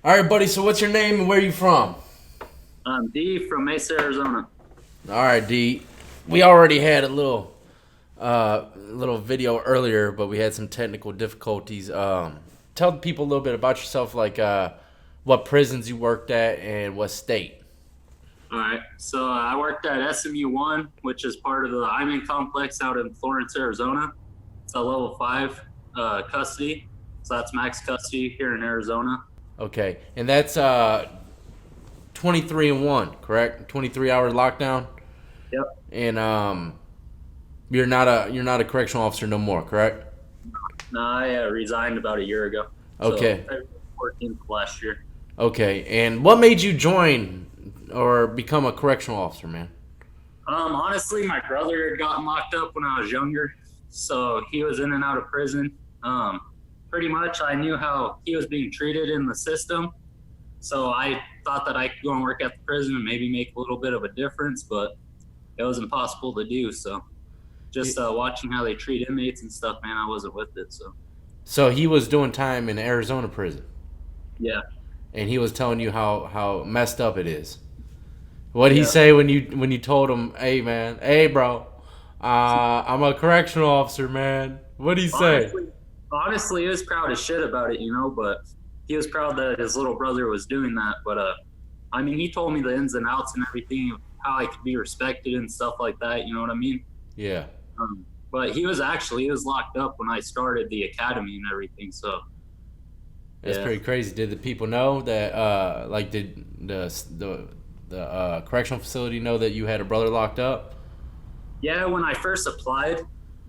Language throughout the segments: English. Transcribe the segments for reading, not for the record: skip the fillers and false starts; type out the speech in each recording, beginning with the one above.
All right, buddy. So, what's your name and where you from? I'm D from Mesa, Arizona. All right, D. We already had a little video earlier, but we had some technical difficulties. Tell people a little bit about yourself, like what prisons you worked at and what state. All right. So I worked at SMU 1, which is part of the Iman complex out in Florence, Arizona. It's a level 5 custody. So that's max custody here in Arizona. Okay, and that's 23 and 1, correct? 23 hour lockdown, Yep. and you're not a correctional officer no more, correct? No, I resigned about a year ago. So Okay, February 14th of last year. okay. And what made you join or become a correctional officer, man? Honestly, my brother had gotten locked up when I was younger. So he was in and out of prison. Um, Pretty much I knew how he was being treated in the system. So I thought that I could go and work at the prison and maybe make a little bit of a difference, but it was impossible to do. So just watching how they treat inmates and stuff, man, I wasn't with it. So So he was doing time in Arizona prison, yeah, and he was telling you how messed up it is. What did he yeah. say when you told him, "Hey man, hey bro, I'm a correctional officer, man"? What did he say? Honestly, honestly, he was proud as shit about it, but he was proud that his little brother was doing that. But I mean, he told me the ins and outs and everything of how I could be respected and stuff like that. You know what I mean? Yeah, But he was locked up when I started the academy and everything. So that's yeah, pretty crazy. Did the people know that? Like, did the correctional facility know that you had a brother locked up? yeah. When I first applied,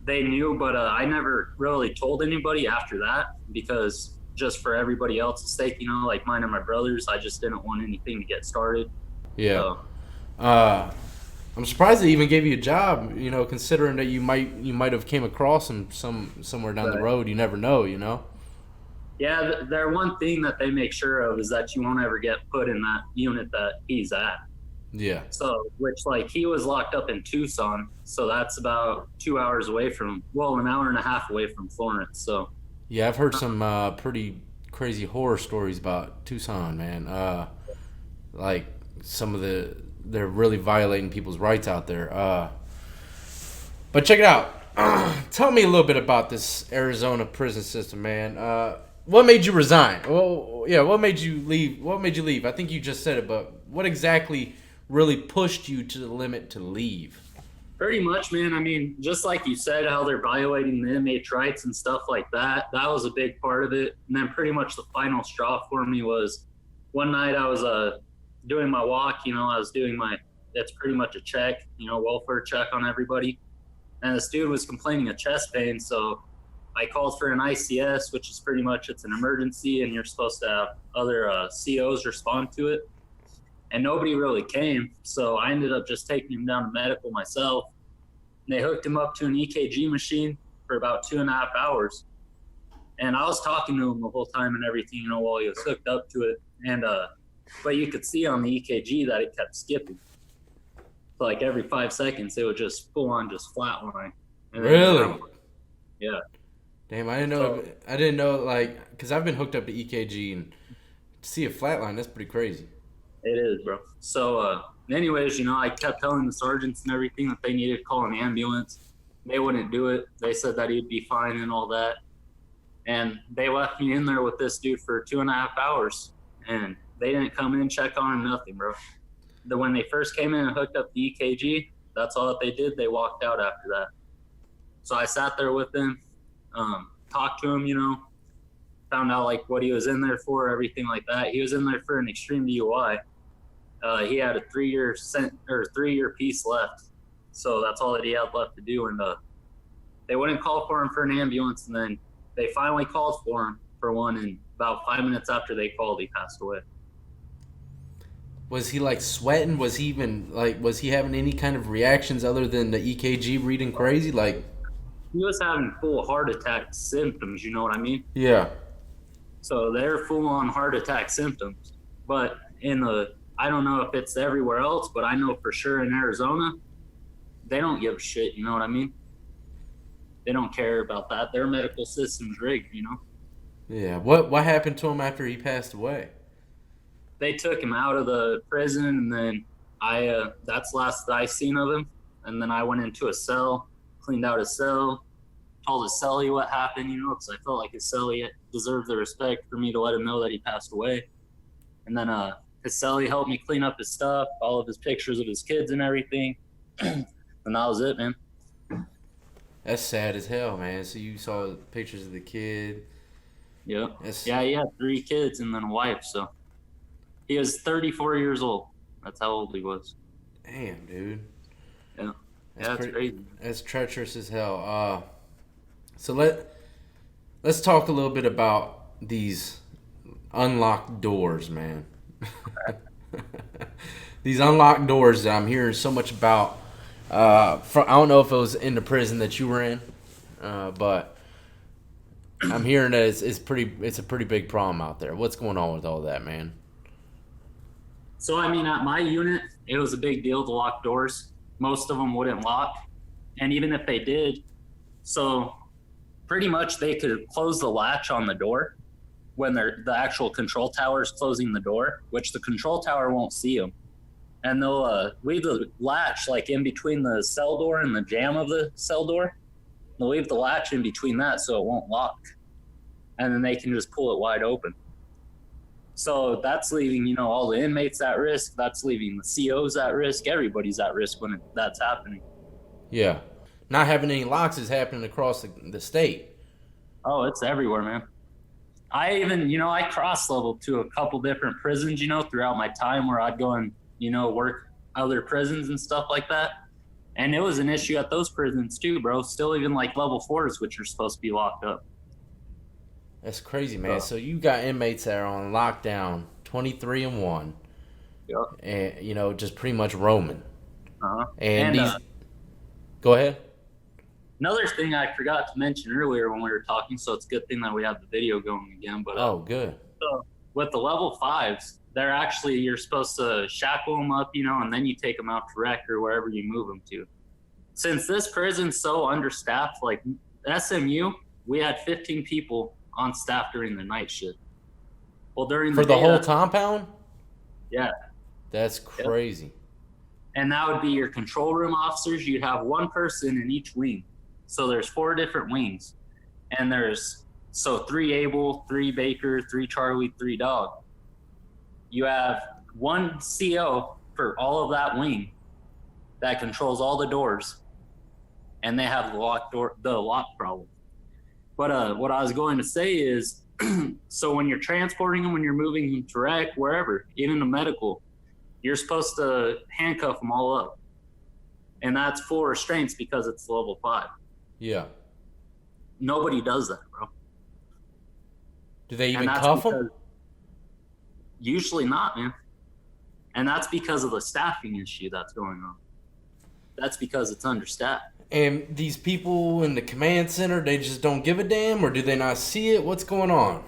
they knew, but I never really told anybody after that because just for everybody else's sake, like mine and my brothers, I just didn't want anything to get started. Yeah. So Uh, I'm surprised they even gave you a job. Considering that you might have came across him somewhere down the right. road. You never know. Yeah, their one thing that they make sure of is that you won't ever get put in that unit that he's at. Yeah. So, which like he was locked up in Tucson, so that's about 2 hours away from, well, an hour and a half away from Florence. So, Yeah, I've heard some pretty crazy horror stories about Tucson, man. Like some of they're really violating people's rights out there. But check it out. Tell me a little bit about this Arizona prison system, man. What made you resign? Well, yeah, what made you leave? What made you leave? I think you just said it, but what exactly really pushed you to the limit to leave? pretty much, man. I mean, just like you said, how they're violating the inmates' rights and stuff like that. That was a big part of it. And then pretty much the final straw for me was one night I was doing my walk. I was doing my, that's pretty much a check, welfare check on everybody. And this dude was complaining of chest pain. So I called for an ICS, which is pretty much it's an emergency, and you're supposed to have other COs respond to it. And nobody really came, so I ended up just taking him down to medical myself. And they hooked him up to an EKG machine for about 2.5 hours. And I was talking to him the whole time and everything, while he was hooked up to it. And but you could see on the EKG that it kept skipping. So like every 5 seconds, it would just full on just flatline. And then Really? yeah. Damn, I didn't know. So I didn't know like because I've been hooked up to EKG and to see a flatline. That's pretty crazy. it is, bro. So, anyways, I kept telling the sergeants and everything that they needed to call an ambulance. They wouldn't do it. They said that he'd be fine and all that. And they left me in there with this dude for 2.5 hours. And they didn't come in and check on him, nothing, bro. When they first came in and hooked up the EKG, that's all that they did. They walked out after that. So I sat there with them, talked to him, found out like what he was in there for, everything like that. He was in there for an extreme DUI. He had a 3-year piece left, so that's all that he had left to do. And they wouldn't call for him for an ambulance, and then they finally called for him for one. And about 5 minutes after they called, he passed away. Was he like sweating? Was he even like? Was he having any kind of reactions other than the EKG reading crazy? Like, He was having full heart attack symptoms. You know what I mean? yeah, So they're full on heart attack symptoms. But I don't know if it's everywhere else, but I know for sure in Arizona, they don't give a shit. You know what I mean? They don't care about that. Their medical system's rigged. yeah. What happened to him after he passed away? they took him out of the prison, and then that's the last that I seen of him. And then I went into a cell, cleaned out his cell, told his cellie what happened, because I felt like his cellie deserved the respect for me to let him know that he passed away. And then his cellie helped me clean up his stuff, all of his pictures of his kids and everything. And that was it, man. That's sad as hell, man. So you saw pictures of the kid. Yeah. Yeah, he had 3 kids and then a wife, so he was 34 years old. That's how old he was. Damn, dude. Yeah. That's crazy. That's treacherous as hell. So let's talk a little bit about these unlocked doors, man. These unlocked doors that I'm hearing so much about. I don't know if it was in the prison that you were in, but I'm hearing that it's a pretty big problem out there. What's going on with all that, man? So, I mean, at my unit, it was a big deal to lock doors. Most of them wouldn't lock. And even if they did, so pretty much they could close the latch on the door when the actual control tower is closing the door, which the control tower won't see them. And they'll leave the latch like in between the cell door and the jamb of the cell door. They'll leave the latch in between that so it won't lock. And then they can just pull it wide open. So that's leaving, all the inmates at risk. That's leaving the COs at risk. Everybody's at risk when that's happening. Yeah. Not having any locks is happening across the state. Oh, it's everywhere, man. I even, I cross-leveled to a couple different prisons, throughout my time where I'd go and, work other prisons and stuff like that. And it was an issue at those prisons too, bro. Still even like level 4s, which are supposed to be locked up. That's crazy, man. So you got inmates that are on lockdown, 23-1. Yep. And, just pretty much roaming. Uh-huh. And these... Go ahead. Another thing I forgot to mention earlier when we were talking, so it's a good thing that we have the video going again. But good. So with the level 5s, they're actually, you're supposed to shackle them up, and then you take them out to rec or wherever you move them to. Since this prison's so understaffed, like SMU, we had 15 people on staff during the night shift. Well, during for the whole compound? Yeah. That's crazy. Yep. And that would be your control room officers. You'd have one person in each wing. So there's 4 different wings. And there's 3 Able, 3 Baker, 3 Charlie, 3 Dog. You have 1 CO for all of that wing that controls all the doors. And they have the lock problem. But what I was going to say is, so when you're transporting them, when you're moving them to rec, wherever, even to medical, you're supposed to handcuff them all up. And that's full restraints because it's level 5. Yeah. Nobody does that, bro. Do they even cuff them? Usually not, man. And that's because of the staffing issue that's going on. That's because it's understaffed. And these people in the command center, they just don't give a damn, or do they not see it? What's going on?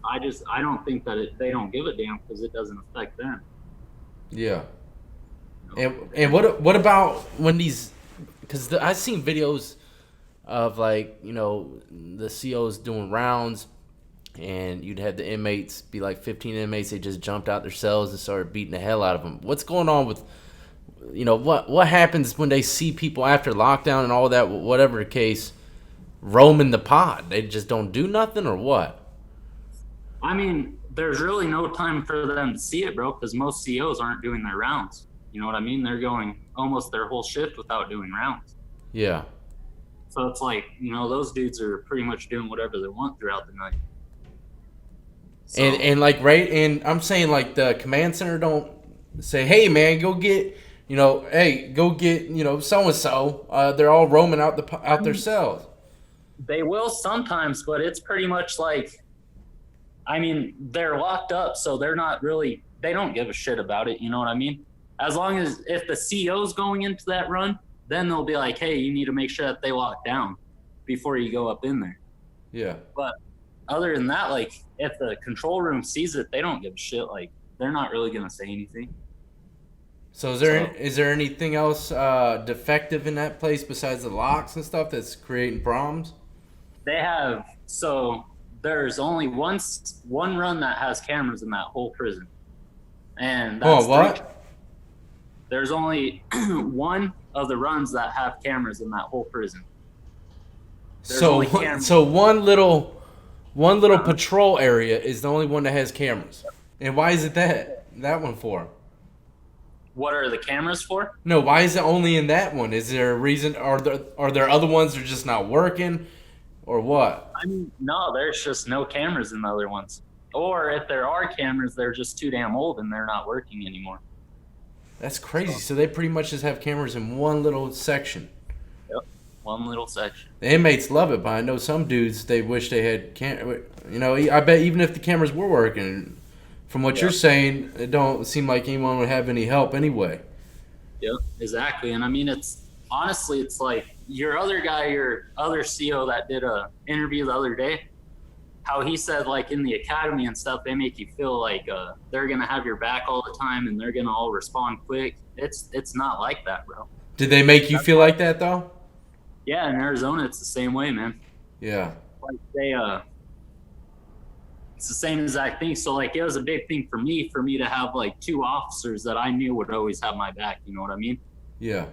I don't think that they don't give a damn because it doesn't affect them. Yeah. And what about when these? Because I've seen videos of the COs doing rounds, and you'd have the inmates be like 15 inmates. They just jumped out their cells and started beating the hell out of them. What's going on with? What happens when they see people after lockdown and all that, whatever the case, roaming the pod? They just don't do nothing, or what? I mean, there's really no time for them to see it, bro, because most COs aren't doing their rounds. You know what I mean? They're going almost their whole shift without doing rounds. Yeah. So it's like, those dudes are pretty much doing whatever they want throughout the night. So, and I'm saying the command center don't say, hey man, go get so-and-so. They're all roaming out their cells. They will sometimes, but it's pretty much they're locked up, so they don't give a shit about it. You know what I mean? As long as if the CO's going into that run, then they'll be like, hey, you need to make sure that they lock down before you go up in there. Yeah. But other than that, if the control room sees it, they don't give a shit. They're not really going to say anything. So is there anything else defective in that place besides the locks and stuff that's creating problems? They have, there's only one run that has cameras in that whole prison. and Oh, that's three. what? There's only one of the runs that have cameras in that whole prison. There's only So cameras. so one little Uh, patrol area is the only one that has cameras. And why is it that one for? what are the cameras for? No, why is it only in that one? Is there a reason? Are there other ones that are just not working, or what? I mean, no, there's just no cameras in the other ones. Or if there are cameras, they're just too damn old and they're not working anymore. That's crazy. So, So they pretty much just have cameras in one little section. yep, one little section. The inmates love it, but I know some dudes they wish they had You know, I bet even if the cameras were working, from what you're Yep, saying, it don't seem like anyone would have any help anyway. yep, exactly. And I mean, it's honestly, it's like your other guy, your other CO that did a interview the other day, how he said like in the academy and stuff, they make you feel like they're gonna have your back all the time and they're gonna all respond quick. It's not like that, bro. Did they make you That's feel why, like that though? yeah, in Arizona, it's the same way, man. Yeah. Like it's the same exact thing. So like it was a big thing for me to have like two officers that I knew would always have my back. You know what I mean? Yeah.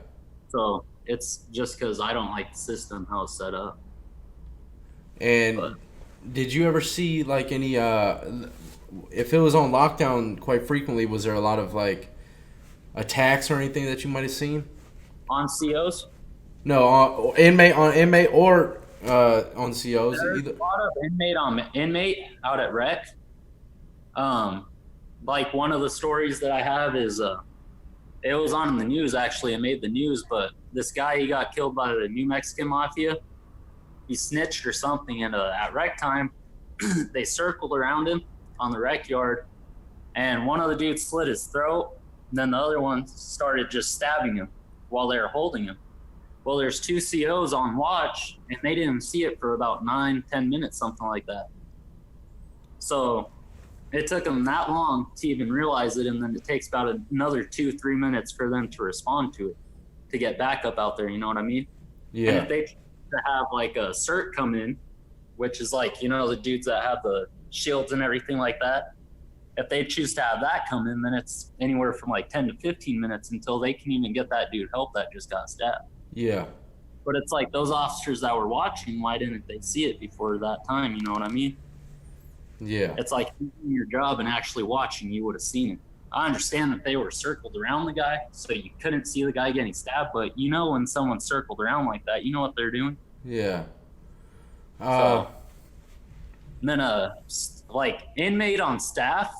So it's just because I don't like the system how it's set up. And But did you ever see like any if it was on lockdown quite frequently, was there a lot of like attacks or anything that you might have seen? on COs, No, on inmate or on COs there's either. a lot of inmate out at rec. Um, like one of the stories that I have is it was on the news actually. It made the news, but this guy he got killed by the New Mexican mafia. He snitched or something, and at rec time, they circled around him on the rec yard, and one of the dudes slit his throat. And then the other one started just stabbing him while they were holding him. Well, there's two COs on watch, and they didn't see it for about 9-10 minutes, something like that. So it took them that long to even realize it, and then it takes about another 2-3 minutes for them to respond to it, to get backup out there. You know what I mean? And Yeah. if they to have like a cert come in, which is like the dudes that have the shields and everything like that. If they choose to have that come in, then it's anywhere from like 10 to 15 minutes until they can even get that dude help that just got stabbed. Yeah. But it's like those officers that were watching, why didn't they see it before that time? You know what I mean? Yeah. It's like doing your job and actually watching, you would have seen it. I understand that they were circled around the guy, so you couldn't see the guy getting stabbed. But when someone's circled around like that, you know what they're doing. Yeah. So and then like inmate on staff,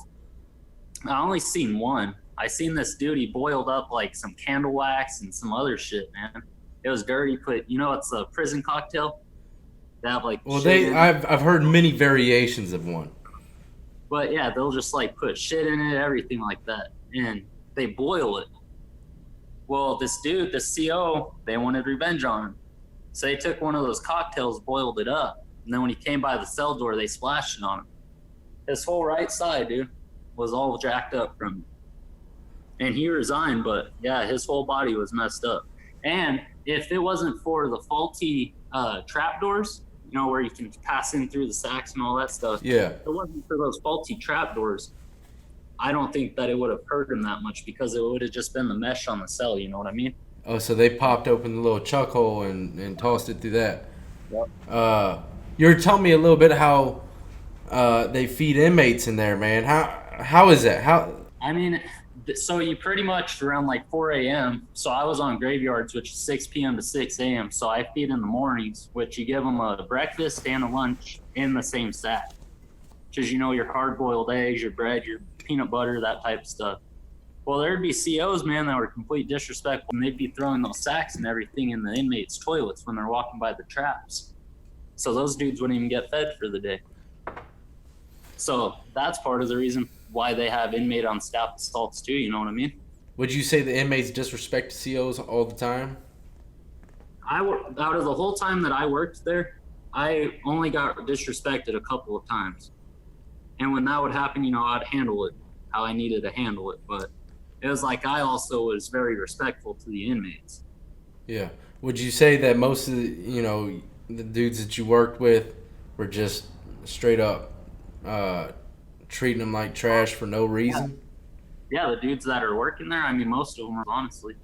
I only seen one. I seen this dude. He boiled up like some candle wax and some other shit, man. It was dirty. It's a prison cocktail. They have like Well, shit in it. I've heard many variations of one. But yeah, they'll just like put shit in it, everything like that, and they boil it. Well, this dude, the CO, they wanted revenge on him, so they took one of those cocktails, boiled it up, and then when he came by the cell door, they splashed it on him. His whole right side, dude, was all jacked up from it. And he resigned, but yeah, his whole body was messed up. And if it wasn't for the faulty trap doors, where you can pass in through the sacks and all that stuff, Yeah. if it wasn't for those faulty trap doors, I don't think that it would have hurt him that much because it would have just been the mesh on the cell. You know what I mean? Oh, so they popped open the little chuck hole and tossed it through that. Yep. You were telling me a little bit how they feed inmates in there, man. How is that? How? I mean, so you pretty much around like 4 a.m. So I was on graveyards, which is 6 p.m. to 6 a.m. So I feed in the mornings, which you give them a breakfast and a lunch in the same sack. Which is, your hard-boiled eggs, your bread, your peanut butter, that type of stuff. Well, there'd be COs, man, that were complete disrespectful, and they'd be throwing those sacks and everything in the inmates' toilets when they're walking by the traps. So those dudes wouldn't even get fed for the day. So that's part of the reason why they have inmate on staff assaults too. You know what I mean? Would you say the inmates disrespect COs all the time? Out of the whole time that I worked there, I only got disrespected a couple of times. And when that would happen, I'd handle it how I needed to handle it. But it was like I also was very respectful to the inmates. Yeah. Would you say that most of the dudes that you worked with were just straight up treating them like trash for no reason? Yeah, the dudes that are working there, I mean, most of them are, honestly.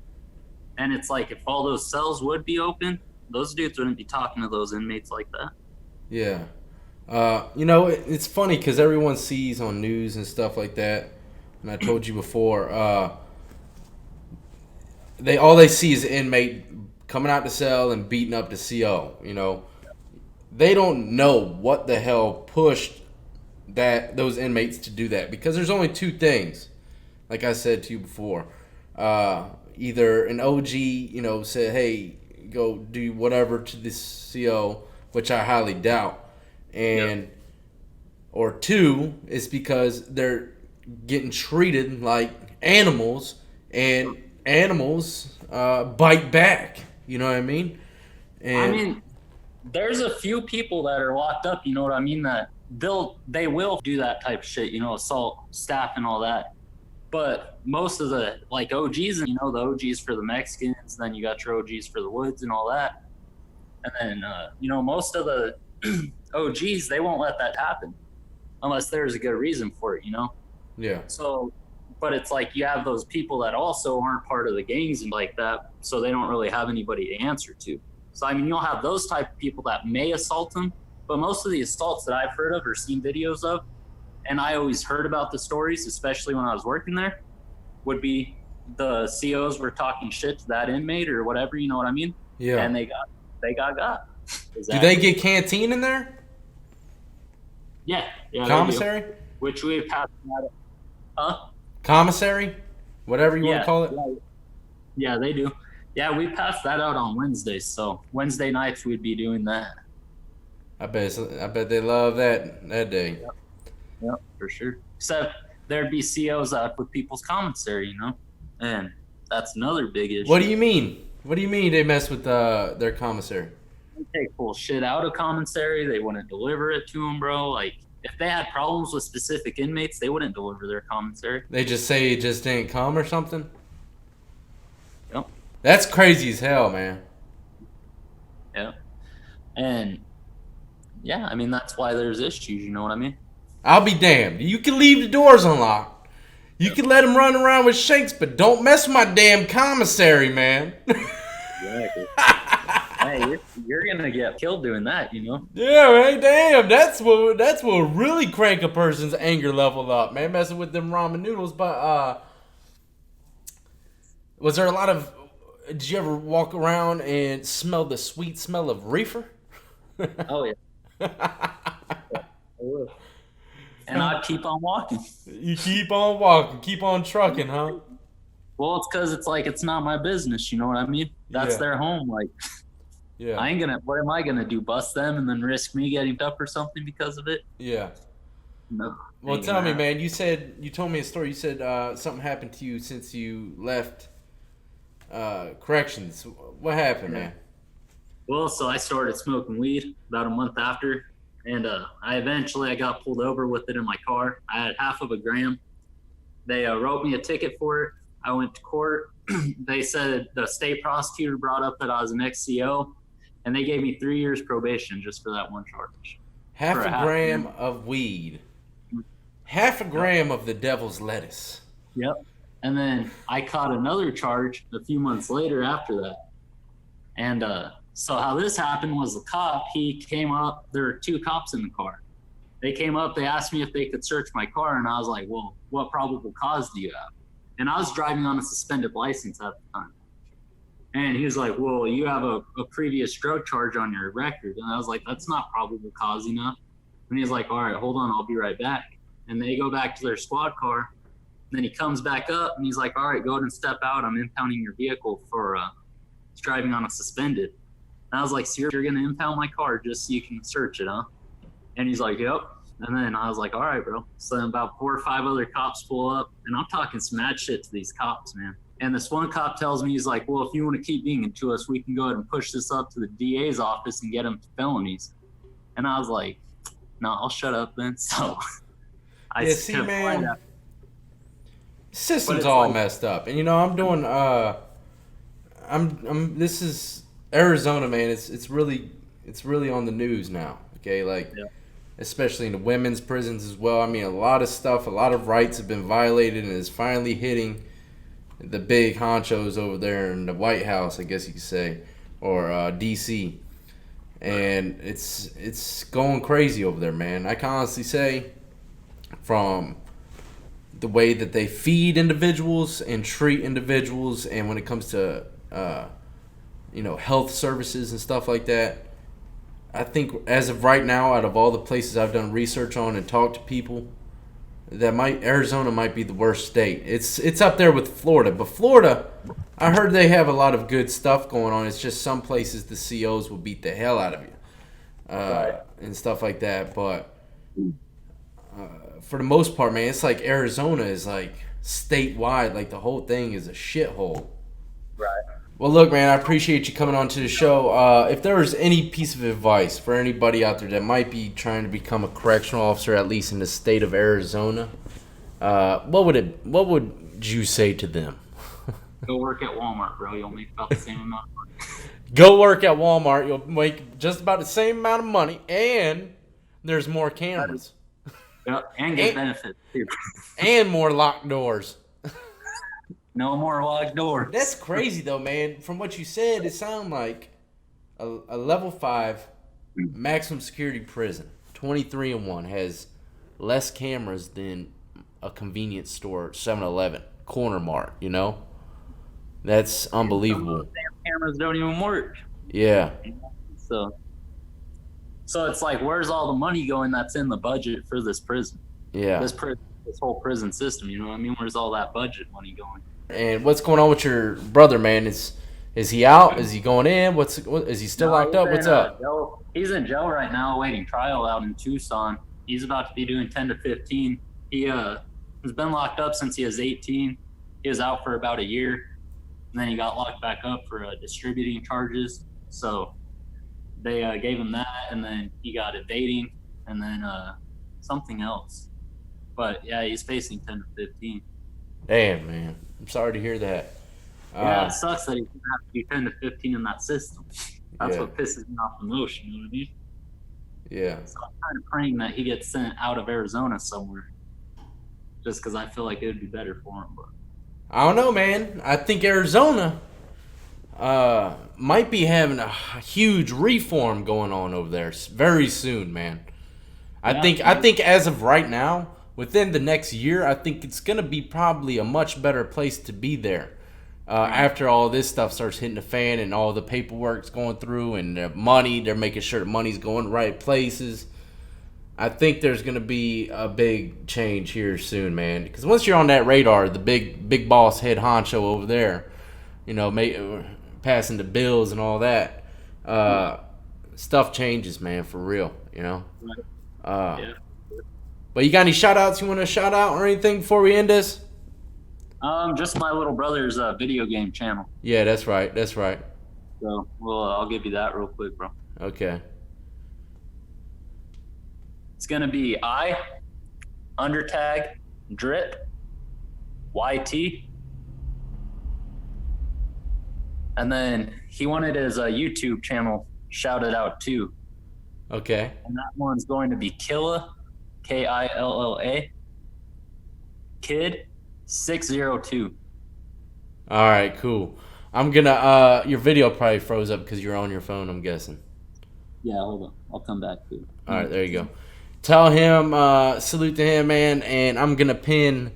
And it's like, if all those cells would be open, those dudes wouldn't be talking to those inmates like that. Yeah. It's funny because everyone sees on news and stuff like that, and I told you before, they see is an inmate coming out the cell and beating up the CO. They don't know what the hell pushed those inmates to do that, because there's only two things. Like I said to you before, either an OG, said, "Hey, go do whatever to this CO," which I highly doubt, and Yep. or two is because they're getting treated like animals, and animals bite back. You know what I mean? I And mean, there's a few people that are locked up, you know what I mean, that they will do that type of shit, assault staff and all that. But most of the like OGs, and the OGs for the Mexicans, then you got your OGs for the Woods and all that. And then most of the OGs, they won't let that happen unless there's a good reason for it, yeah, So, but it's like you have those people that also aren't part of the gangs and like that, so they don't really have anybody to answer to. So, I mean, you'll have those type of people that may assault them, but most of the assaults that I've heard of or seen videos of, and I always heard about the stories, especially when I was working there, would be the COs were talking shit to that inmate or whatever, you know what I mean? yeah. And they got. Do they Exactly. get canteen in there? Yeah, they do. Commissary? Which we passed that. Huh? Commissary? Whatever you want to Yeah, call it? yeah, they do. Yeah, we passed that out on Wednesdays, so Wednesday nights we'd be doing that. I bet they love that day. Yep, for sure. Except there'd be COs out with people's commissary, and that's another big issue. What do you mean? What do you mean they mess with their commissary? They take full shit out of commissary. They wouldn't deliver it to them, bro. Like, if they had problems with specific inmates, they wouldn't deliver their commissary. They just say it just didn't come or something? Yep. That's crazy as hell, man. Yeah. And yeah, I mean, that's why there's issues, you know what I mean? I'll be damned. You can leave the doors unlocked. You can let them run around with shanks, but don't mess with my damn commissary, man. Exactly. Hey, you're gonna get killed doing that, Yeah, man, damn. That's what really crank a person's anger level up, man. Messing with them ramen noodles. But was there a lot of? Did you ever walk around and smell the sweet smell of reefer? Oh yeah. And I'd keep on walking. You keep on walking, keep on trucking, huh? Well, it's because it's like it's not my business, you know what I mean? That's Yeah. their home. Like, Yeah. I ain't gonna. What am I gonna do? Bust them and then risk me getting up or something because of it? Yeah. No. Well, ain't tell gonna me, happen. man. You told me a story. You said something happened to you since you left corrections. What happened, man? Well, so I started smoking weed about a month after, and I got pulled over with it in my car. I had half of a gram. They wrote me a ticket for it. I went to court. They said the state prosecutor brought up that I was an ex-CO, and they gave me 3 years probation just for that one charge. Half For a a half gram gram. of weed. Half a gram of the devil's lettuce. Yep. And then I caught another charge a few months later after that. And so how this happened was the cop, he came up. There were two cops in the car. They came up, they asked me if they could search my car, and I was like, well, what probable cause do you have? And I was driving on a suspended license at the time. And he was like, well, you have a previous drug charge on your record. And I was like, that's not probable cause enough. And he's like, all right, hold on, I'll be right back. And they go back to their squad car. Then he comes back up and he's like, all right, go ahead and step out. I'm impounding your vehicle for driving on a suspended. And I was like, so you're going to impound my car just so you can search it, huh? And he's like, yep. And then I was like, all right, bro. So then about 4 or 5 other cops pull up, and I'm talking some mad shit to these cops, man. And this one cop tells me, he's like, well, if you want to keep being to us, we can go ahead and push this up to the DA's office and get him felonies. And I was like, no, I'll shut up then. So I Yeah, see, kept quiet. man. System's it's all like- messed up, and I'm doing. I'm. This is Arizona, man. It's really on the news now. Okay, like Yeah. especially in the women's prisons as well. I mean, a lot of stuff, a lot of rights have been violated, and it's finally hitting the big honchos over there in the White House, I guess you could say, or D.C. And it's going crazy over there, man. I can honestly say, from the way that they feed individuals and treat individuals, and when it comes to health services and stuff like that, I think as of right now, out of all the places I've done research on and talked to people, Arizona might be the worst state. It's up there with Florida, but Florida, I heard they have a lot of good stuff going on. It's just some places the COs will beat the hell out of you, and stuff like that. But for the most part, man, it's like Arizona is like statewide. Like the whole thing is a shithole. Right. Well, look, man, I appreciate you coming on to the show. If there was any piece of advice for anybody out there that might be trying to become a correctional officer, at least in the state of Arizona, what would you say to them? Go work at Walmart, bro. You'll make about the same amount of money. Go work at Walmart. You'll make just about the same amount of money, and there's more cameras. Yep, and get benefits too. And more locked doors. No more locked doors. That's crazy, though, man. From what you said, it sounded like a level 5 maximum security prison, 23-1, has less cameras than a convenience store, 7-Eleven, Corner Mart, That's unbelievable. Damn cameras don't even work. Yeah. So it's like, where's all the money going that's in the budget for this prison? Yeah. This whole prison system, you know what I mean? Where's all that budget money going? And what's going on with your brother, man? Is he out? Is he going in? Is he still locked up? What's up? He's in jail right now, awaiting trial out in Tucson. He's about to be doing 10 to 15. He has been locked up since he was 18. He was out for about a year, and then he got locked back up for distributing charges. So they gave him that, and then he got evading, and then something else. But yeah, he's facing 10 to 15. Damn, man. I'm sorry to hear that. Yeah, it sucks that he's going to have to do 10 to 15 in that system. That's what pisses me off the most, you know what I mean? Yeah. So I'm kind of praying that he gets sent out of Arizona somewhere, just because I feel like it would be better for him. But I don't know, man. I think Arizona might be having a huge reform going on over there very soon, man. I think as of right now, within the next year, I think it's going to be probably a much better place to be there. After all this stuff starts hitting the fan and all the paperwork's going through and the money, they're making sure the money's going the right places. I think there's going to be a big change here soon, man. Because once you're on that radar, the big boss head honcho over there, passing the bills and all that, stuff changes, man, for real, yeah. But you got any shout-outs you want to shout out or anything before we end this? Just my little brother's video game channel. Yeah, that's right. So, I'll give you that real quick, bro. Okay. It's gonna be _drip YT, and then he wanted his YouTube channel shouted out too. Okay. And that one's going to be Killa, KILLA, Kid 602. All right, cool. I'm gonna your video probably froze up because you're on your phone, I'm guessing. Yeah, hold on. I'll come back to it. All right, there you go. Tell him, salute to him, man, and I'm gonna pin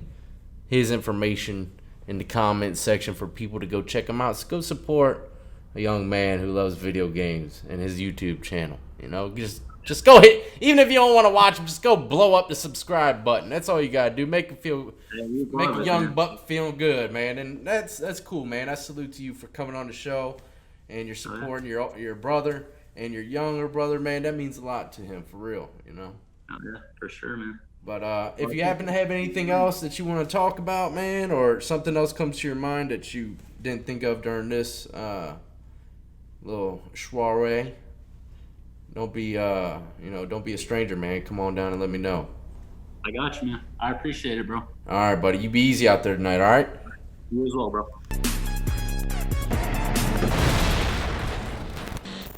his information in the comments section for people to go check him out. So go support a young man who loves video games and his YouTube channel. Just go hit, even if you don't want to watch him, just go blow up the subscribe button. That's all you gotta do. Make a young buck feel good, man. And that's cool, man. I salute to you for coming on the show and you're supporting your brother and your younger brother, man. That means a lot to him, for real, Oh, yeah, for sure, man. But if you happen to have anything else that you want to talk about, man, or something else comes to your mind that you didn't think of during this little soiree, don't be a stranger, man. Come on down and let me know. I got you, man. I appreciate it, bro. All right, buddy. You be easy out there tonight, all right? You as well, bro.